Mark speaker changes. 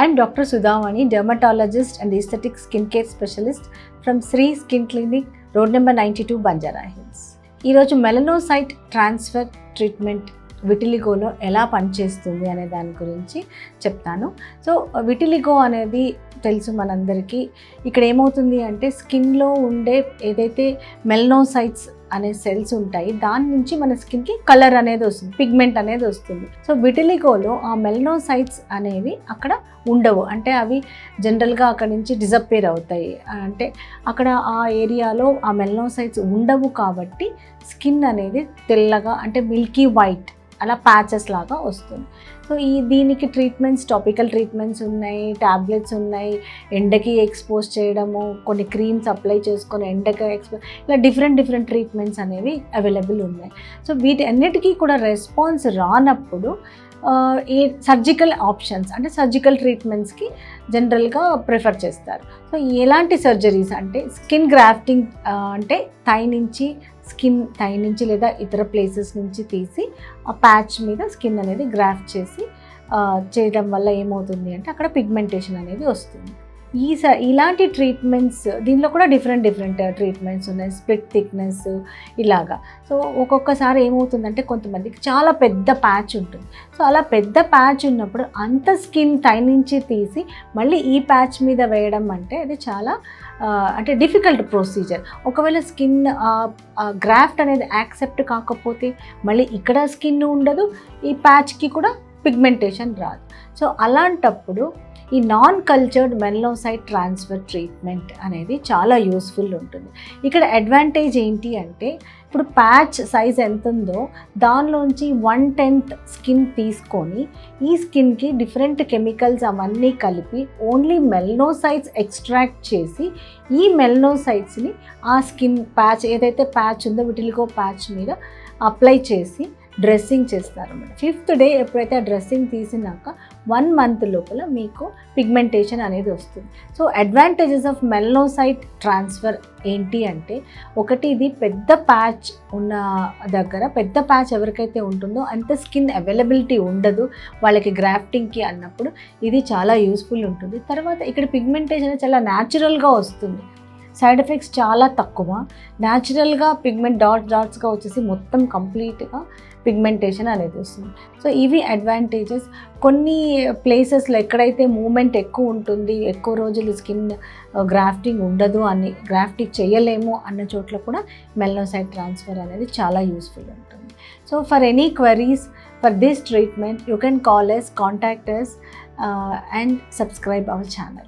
Speaker 1: I am Dr. Sudhamani, dermatologist and aesthetic skincare specialist from Sri Skin Clinic, road number 92, Banjara Hills. ఈరోజు melanocyte transfer treatment విటిలిగోలో ఎలా పనిచేస్తుంది అనే దాని గురించి చెప్తాను. సో విటిలిగో అనేది తెలుసు మనందరికీ. ఇక్కడ ఏమవుతుంది అంటే స్కిన్లో ఉండే ఏదైతే మెలనోసైట్స్ అనే సెల్స్ ఉంటాయి దాని నుంచి మన స్కిన్కి కలర్ అనేది వస్తుంది, పిగ్మెంట్ అనేది వస్తుంది. సో విటిలిగోలో ఆ మెలనోసైట్స్ అనేవి అక్కడ ఉండవు, అంటే అవి జనరల్గా అక్కడ నుంచి డిసప్పేర్ అవుతాయి. అంటే అక్కడ ఆ ఏరియాలో ఆ మెలనోసైట్స్ ఉండవు కాబట్టి స్కిన్ అనేది తెల్లగా అంటే మిల్కీ వైట్ అలా ప్యాచెస్ లాగా వస్తుంది. సో దీనికి ట్రీట్మెంట్స్, టాపికల్ ట్రీట్మెంట్స్ ఉన్నాయి, ట్యాబ్లెట్స్ ఉన్నాయి, ఎండకి ఎక్స్పోజ్ చేయడము, కొన్ని క్రీమ్స్ అప్లై చేసుకొని ఎండకి ఎక్స్పోజ్, ఇలా డిఫరెంట్ ట్రీట్మెంట్స్ అనేవి అవైలబుల్ ఉన్నాయి. సో వీటి అన్నిటికీ కూడా రెస్పాన్స్ రానప్పుడు ఈ సర్జికల్ ఆప్షన్స్ అంటే సర్జికల్ ట్రీట్మెంట్స్కి జనరల్గా ప్రిఫర్ చేస్తారు. సో ఎలాంటి సర్జరీస్ అంటే స్కిన్ గ్రాఫ్టింగ్, అంటే థై నుంచి లేదా ఇతర ప్లేసెస్ నుంచి తీసి ఆ ప్యాచ్ మీద స్కిన్ అనేది గ్రాఫ్ట్ చేసి చేయడం వల్ల ఏమవుతుంది అంటే అక్కడ పిగ్మెంటేషన్ అనేది వస్తుంది. ఇలాంటి ట్రీట్మెంట్స్ దీనిలో కూడా డిఫరెంట్ ట్రీట్మెంట్స్ ఉన్నాయి, స్ప్లిట్ థిక్నెస్ ఇలాగా. సో ఒక్కొక్కసారి ఏమవుతుందంటే కొంతమందికి చాలా పెద్ద ప్యాచ్ ఉంటుంది. సో అలా పెద్ద ప్యాచ్ ఉన్నప్పుడు అంత స్కిన్ థై నుంచి తీసి మళ్ళీ ఈ ప్యాచ్ మీద వేయడం అంటే అది చాలా అంటే డిఫికల్ట్ ప్రొసీజర్. ఒకవేళ స్కిన్ గ్రాఫ్ట్ అనేది యాక్సెప్ట్ కాకపోతే మళ్ళీ ఇక్కడ స్కిన్ ఉండదు, ఈ ప్యాచ్కి కూడా పిగ్మెంటేషన్ రాదు. సో అలాంటప్పుడు ఈ non cultured melanocyte transfer treatment అనేది చాలా యూస్ఫుల్ ఉంటుంది. ఇక్కడ అడ్వాంటేజ్ ఏంటి అంటే ఇప్పుడు ప్యాచ్ సైజ్ ఎంత ఉందో దానిలోంచి 1/10 స్కిన్ తీసుకొని ఈ స్కిన్కి డిఫరెంట్ కెమికల్స్ అవన్నీ కలిపి ఓన్లీ మెలనోసైట్స్ ఎక్స్ట్రాక్ట్ చేసి ఈ మెలనోసైట్స్ని ఆ స్కిన్ ప్యాచ్ ఏదైతే ప్యాచ్ ఉందో విటిలిగో ప్యాచ్ మీద అప్లై చేసి డ్రెస్సింగ్ చేస్తారు అన్నమాట. 5th డే ఎప్పుడైతే ఆ డ్రెస్సింగ్ తీసినాక 1 month లోపల మీకు పిగ్మెంటేషన్ అనేది వస్తుంది. So advantages of melanocyte transfer ఏంటి అంటే ఒకటి, ఇది పెద్ద ప్యాచ్ ఉన్న దగ్గర పెద్ద ప్యాచ్ ఎవరికైతే ఉంటుందో అంత స్కిన్ అవైలబిలిటీ ఉండదు వాళ్ళకి గ్రాఫ్టింగ్కి అన్నప్పుడు ఇది చాలా యూస్ఫుల్ ఉంటుంది. తర్వాత ఇక్కడ పిగ్మెంటేషన్ చాలా న్యాచురల్గా వస్తుంది, సైడ్ ఎఫెక్ట్స్ చాలా తక్కువ, న్యాచురల్గా పిగ్మెంట్ డాట్స్గా వచ్చేసి మొత్తం కంప్లీట్గా పిగ్మెంటేషన్ అనేది వస్తుంది. సో ఇవి అడ్వాంటేజెస్. కొన్ని ప్లేసెస్లో ఎక్కడైతే మూమెంట్ ఎక్కువ ఉంటుంది, ఎక్కువ రోజులు స్కిన్ గ్రాఫ్టింగ్ ఉండదు అని గ్రాఫ్టింగ్ చేయలేము అన్న చోట్ల కూడా మెలనోసైట్ ట్రాన్స్ఫర్ అనేది చాలా యూస్ఫుల్ ఉంటుంది. So for any queries for this treatment you can call us, contact us and subscribe our channel.